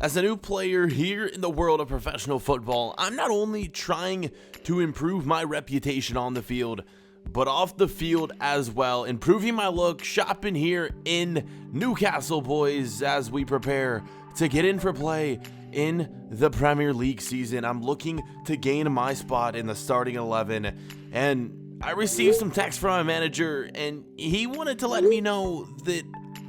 As a new player here in the world of professional football, I'm not only trying to improve my reputation on the field, but off the field as well, improving my look, shopping here in Newcastle, boys, as we prepare to get in for play in the Premier League season. I'm looking to gain my spot in the starting 11, and I received some text from my manager, and he wanted to let me know that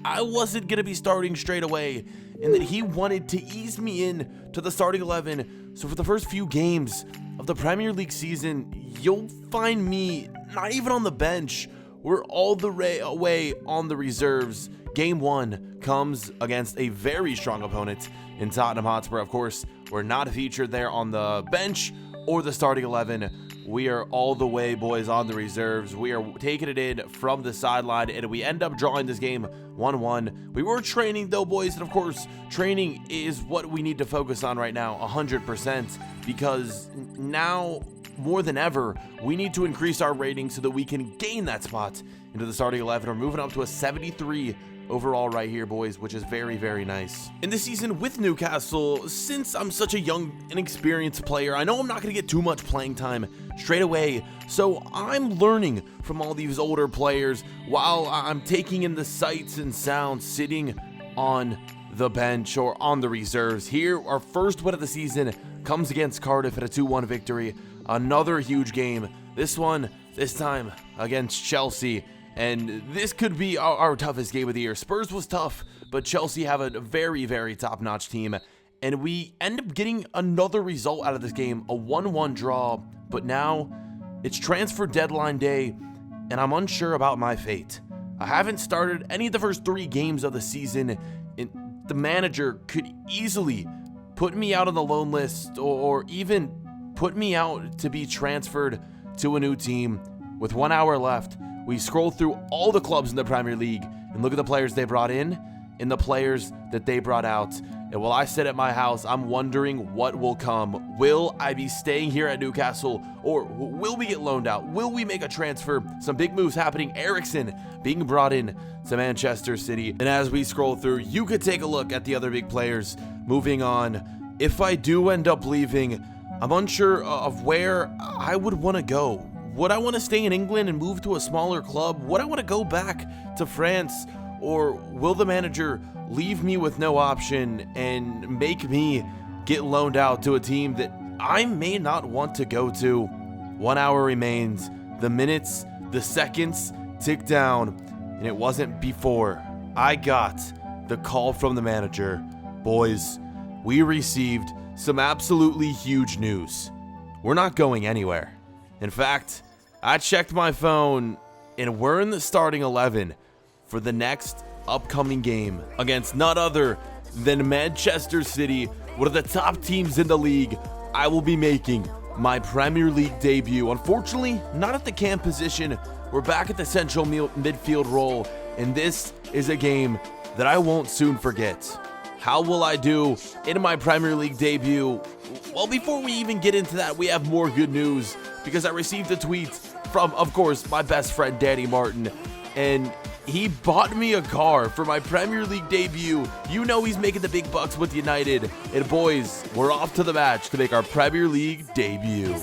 I wasn't going to be starting straight away, and that he wanted to ease me in to the starting 11. So for the first few games of the Premier League season, you'll find me not even on the bench. We're all the way on the reserves. Game 1 comes against a very strong opponent in Tottenham Hotspur. Of course, we're not featured there on the bench or the starting 11. We are all the way, boys, on the reserves. We are taking it in from the sideline, and we end up drawing this game 1-1. We were training, though, boys, and of course, training is what we need to focus on right now, 100%, because now, more than ever, we need to increase our rating so that we can gain that spot into the starting 11. We're moving up to a 73 overall right here, boys, which is very, very nice. In this season with Newcastle, since I'm such a young and experienced player, I know I'm not going to get too much playing time straight away, so I'm learning from all these older players while I'm taking in the sights and sounds sitting on the bench or on the reserves. Here, our first win of the season comes against Cardiff at a 2-1 victory. Another huge game. This time against Chelsea. And this could be our toughest game of the year. Spurs was tough, but Chelsea have a very, very top-notch team. And we end up getting another result out of this game, a 1-1 draw. But now, it's transfer deadline day, and I'm unsure about my fate. I haven't started any of the first 3 games of the season, and the manager could easily put me out on the loan list, or even put me out to be transferred to a new team. With 1 hour left, we scroll through all the clubs in the Premier League and look at the players they brought in and the players that they brought out. And while I sit at my house, I'm wondering what will come. Will I be staying here at Newcastle, or will we get loaned out? Will we make a transfer? Some big moves happening. Eriksen being brought in to Manchester City. And as we scroll through, you could take a look at the other big players moving on. If I do end up leaving, I'm unsure of where I would want to go. Would I want to stay in England and move to a smaller club? Would I want to go back to France? Or will the manager leave me with no option and make me get loaned out to a team that I may not want to go to? 1 hour remains. The minutes, the seconds tick down. And it wasn't before I got the call from the manager. Boys, we received some absolutely huge news. We're not going anywhere. In fact, I checked my phone, and we're in the starting 11 for the next upcoming game against none other than Manchester City, one of the top teams in the league. I will be making my Premier League debut. Unfortunately, not at the cam position. We're back at the central midfield role, and this is a game that I won't soon forget. How will I do in my Premier League debut? Well, before we even get into that, we have more good news, because I received a tweet from, of course, my best friend Danny Martin, and he bought me a car for my Premier League debut. You know he's making the big bucks with United, and boys, we're off to the match to make our Premier League debut.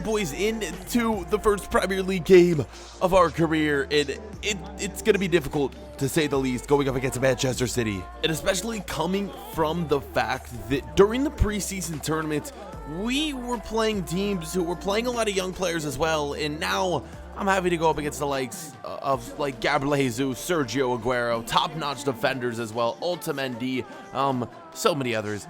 Boys, into the first Premier League game of our career, and it's going to be difficult, to say the least, going up against Manchester City, and especially coming from the fact that during the preseason tournament, we were playing teams who were playing a lot of young players as well, and now I'm having to go up against the likes of like Gabriel Jesus, Sergio Aguero, top-notch defenders as well, Otamendi, so many others.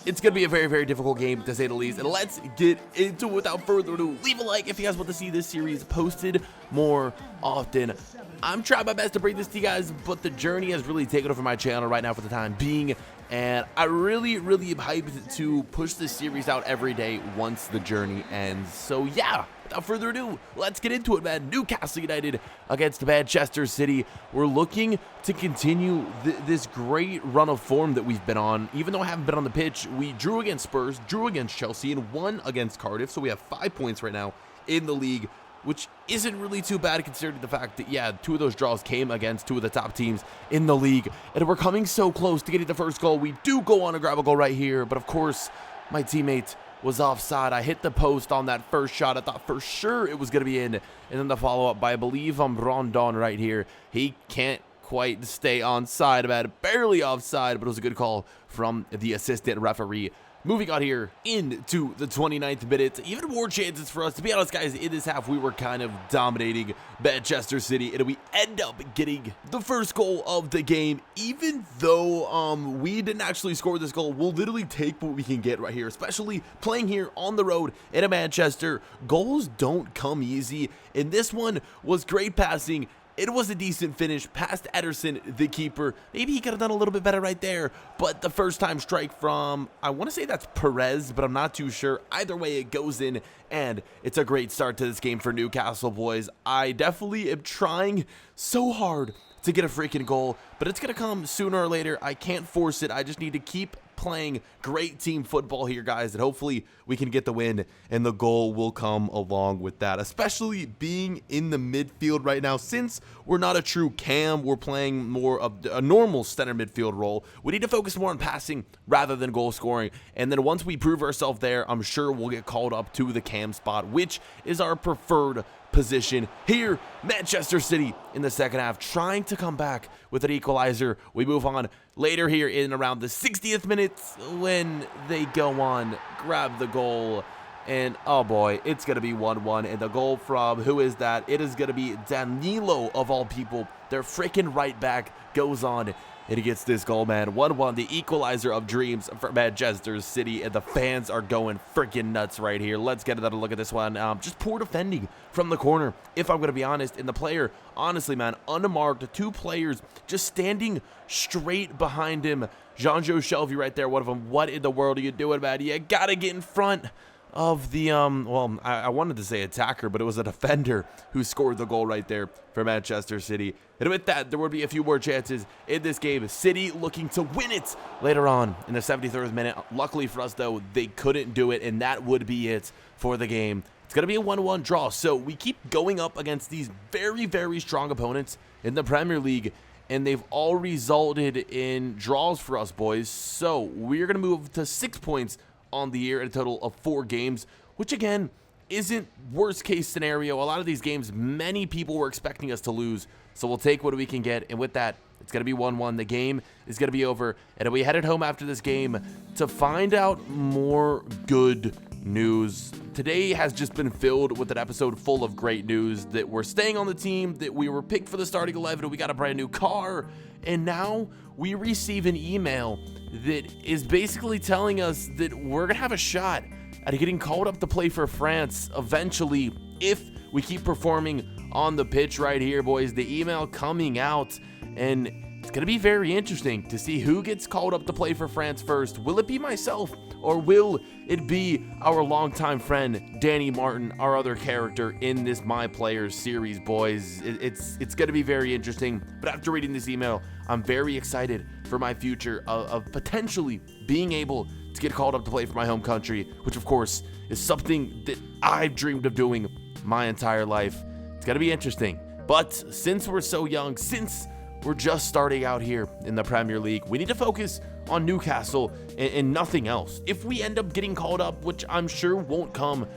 It's going to be a very, very difficult game, to say the least. And let's get into it without further ado. Leave a like if you guys want to see this series posted more often. I'm trying my best to bring this to you guys, but the journey has really taken over my channel right now for the time being. And I really, really am hyped to push this series out every day once the journey ends. So yeah, without further ado, let's get into it, man. Newcastle United against Manchester City. We're looking to continue this great run of form that we've been on. Even though I haven't been on the pitch, we drew against Spurs, drew against Chelsea, and won against Cardiff. So we have 5 points right now in the league, which isn't really too bad considering the fact that, yeah, 2 of those draws came against 2 of the top teams in the league. And we're coming so close to getting the first goal. We do go on to grab a goal right here, but of course, my teammate was offside. I hit the post on that first shot. I thought for sure it was going to be in. And then the follow-up by, I believe, Rondon right here. He can't quite stay onside, man. Barely offside, but it was a good call from the assistant referee. Moving on here into the 29th minute, even more chances for us. To be honest, guys, in this half, we were kind of dominating Manchester City, and we end up getting the first goal of the game. Even though we didn't actually score this goal, we'll literally take what we can get right here, especially playing here on the road in Manchester. Goals don't come easy, and this one was great passing. It was a decent finish past Ederson, the keeper. Maybe he could have done a little bit better right there. But the first time strike from, I want to say that's Perez, but I'm not too sure. Either way, it goes in, and it's a great start to this game for Newcastle, boys. I definitely am trying so hard to get a freaking goal, but it's going to come sooner or later. I can't force it. I just need to keep playing great team football here, guys, and hopefully we can get the win, and the goal will come along with that, especially being in the midfield right now. Since we're not a true cam, we're playing more of a normal center midfield role. We need to focus more on passing rather than goal scoring, and then once we prove ourselves there, I'm sure we'll get called up to the cam spot, which is our preferred position here. Manchester City in the second half trying to come back with an equalizer. We move on later here in around the 60th minute when they go on, grab the goal, and oh boy, it's gonna be 1-1. And the goal from, who is that? It is gonna be Danilo of all people. Their freaking right back goes on and he gets this goal, man. 1-1, the equalizer of dreams for Manchester City, and the fans are going freaking nuts right here. Let's get another look at this one. Just poor defending from the corner, if I'm going to be honest. And the player, honestly, man, unmarked. 2 players just standing straight behind him. Jean-Jo Shelvey right there, one of them. What in the world are you doing, man? You got to get in front of the, well, I wanted to say attacker, but it was a defender who scored the goal right there for Manchester City. And with that, there would be a few more chances in this game. City looking to win it later on in the 73rd minute. Luckily for us, though, they couldn't do it, and that would be it for the game. It's going to be a 1-1 draw, so we keep going up against these very, very strong opponents in the Premier League, and they've all resulted in draws for us, boys. So we're going to move to 6 points on the year in a total of 4 games, which again isn't worst case scenario. A lot of these games, many people were expecting us to lose, so we'll take what we can get. And with that, it's going to be 1-1. The game is going to be over, and we headed home after this game to find out more good news. Today has just been filled with an episode full of great news that we're staying on the team, that we were picked for the starting 11, we got a brand new car, and now we receive an email that is basically telling us that we're going to have a shot at getting called up to play for France eventually if we keep performing on the pitch right here, boys. The email coming out, and it's going to be very interesting to see who gets called up to play for France first. Will it be myself, or will it be our longtime friend Danny Martin, our other character in this My Players series, boys? It's going to be very interesting. But after reading this email, I'm very excited for my future of potentially being able to get called up to play for my home country, which of course is something that I've dreamed of doing my entire life. It's going to be interesting. But since we're so young, since we're just starting out here in the Premier League, we need to focus on Newcastle and nothing else. If we end up getting called up, which I'm sure won't come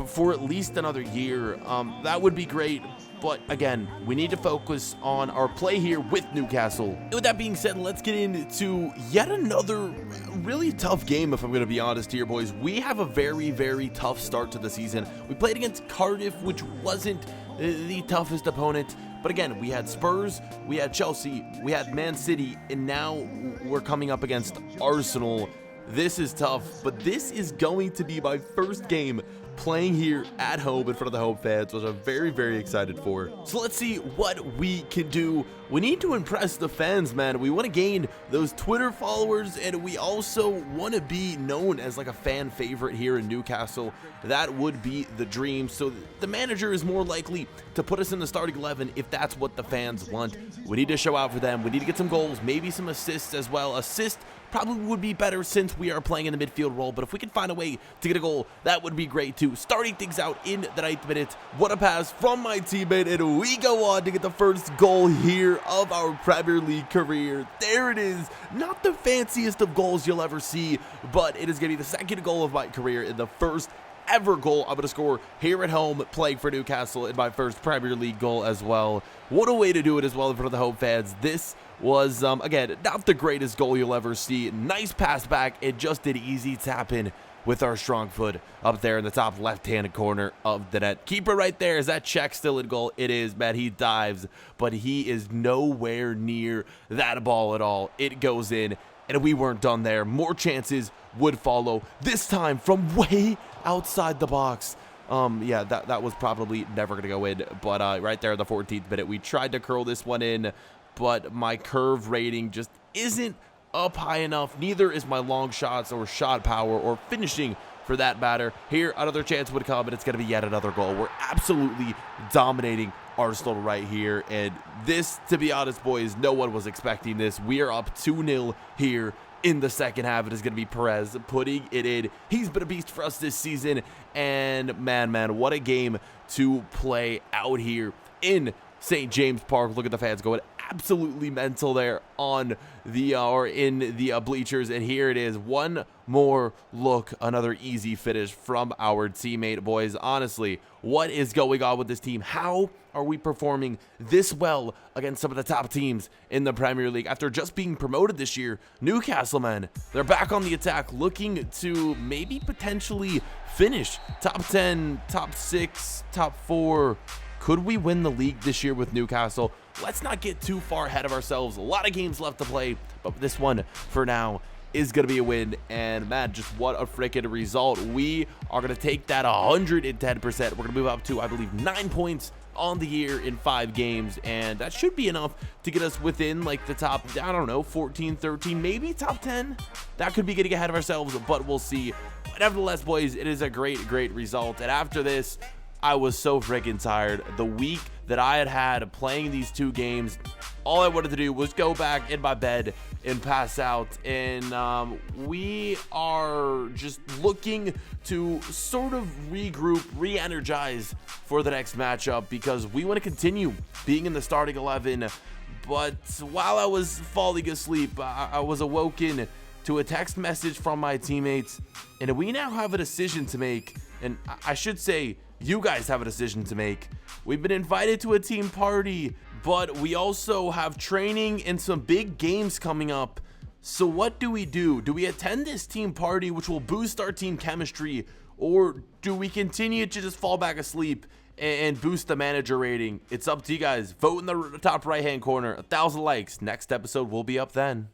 for at least another year, that would be great. But again, we need to focus on our play here with Newcastle. And with that being said, let's get into yet another really tough game, if I'm going to be honest here, boys. We have a very, very tough start to the season. We played against Cardiff, which wasn't the toughest opponent. But again, we had Spurs, we had Chelsea, we had Man City, and now we're coming up against Arsenal. this is tough, but this is going to be my first game playing here at home in front of the home fans, which I'm very, very excited for. So let's see what we can do. We need to impress the fans, man. We want to gain those Twitter followers, and we also want to be known as like a fan favorite here in Newcastle. That would be the dream. So the manager is more likely to put us in the starting 11 if that's what the fans want. We need to show out for them. We need to get some goals, maybe some assists as well. Assist probably would be better since we are playing in the midfield role, but if we can find a way to get a goal, that would be great too. Starting things out in the 9th minute. What a pass from my teammate, and we go on to get the first goal here of our Premier League career. There it is. Not the fanciest of goals you'll ever see, but it is going to be the second goal of my career and the first ever goal I'm going to score here at home playing for Newcastle in my first Premier League goal as well. What a way to do it as well in front of the home fans. This was, again, not the greatest goal you'll ever see. Nice pass back. It just did easy tap in with our strong foot up there in the top left-hand corner of the net. Keeper right there. Is that check still in goal? It is, man. He dives, but he is nowhere near that ball at all. It goes in, and we weren't done there. More chances would follow, this time from way outside the box. Yeah, that was probably never going to go in, but right there in the 14th minute, we tried to curl this one in, but my curve rating just isn't up high enough. Neither is my long shots or shot power or finishing for that matter. Here, another chance would come, and it's going to be yet another goal. We're absolutely dominating Arsenal right here, and this, to be honest, boys, no one was expecting this. We are up 2-0 here in the second half. It is going to be Perez putting it in. He's been a beast for us this season, and man, what a game to play out here in St. James Park. Look at the fans going absolutely mental there on the or in the bleachers, and here it is. One more look, another easy finish from our teammate. Boys, honestly, what is going on with this team? How are we performing this well against some of the top teams in the Premier League after just being promoted this year? Newcastle, man, they're back on the attack, looking to maybe potentially finish top 10, top 6, top 4. Could we win the league this year with Newcastle? Let's not get too far ahead of ourselves. A lot of games left to play, but this one, for now, is going to be a win. And, man, just what a freaking result. We are going to take that 110%. We're going to move up to, I believe, 9 points on the year in 5 games, and that should be enough to get us within like the top, I don't know, 14, 13, maybe top 10. That could be getting ahead of ourselves, but we'll see. But nevertheless, boys, it is a great result. And after this, I was so freaking tired. The week that I had playing these 2 games, all I wanted to do was go back in my bed and pass out. And we are just looking to sort of regroup, re-energize for the next matchup, because we want to continue being in the starting 11. But while I was falling asleep, I was awoken to a text message from my teammates, and we now have a decision to make. And I should say, you guys have a decision to make. We've been invited to a team party, but we also have training and some big games coming up. So what do we do? Do we attend this team party, which will boost our team chemistry, or do we continue to just fall back asleep and boost the manager rating? It's up to you guys. Vote in the top right-hand corner. 1,000 likes. Next episode will be up then.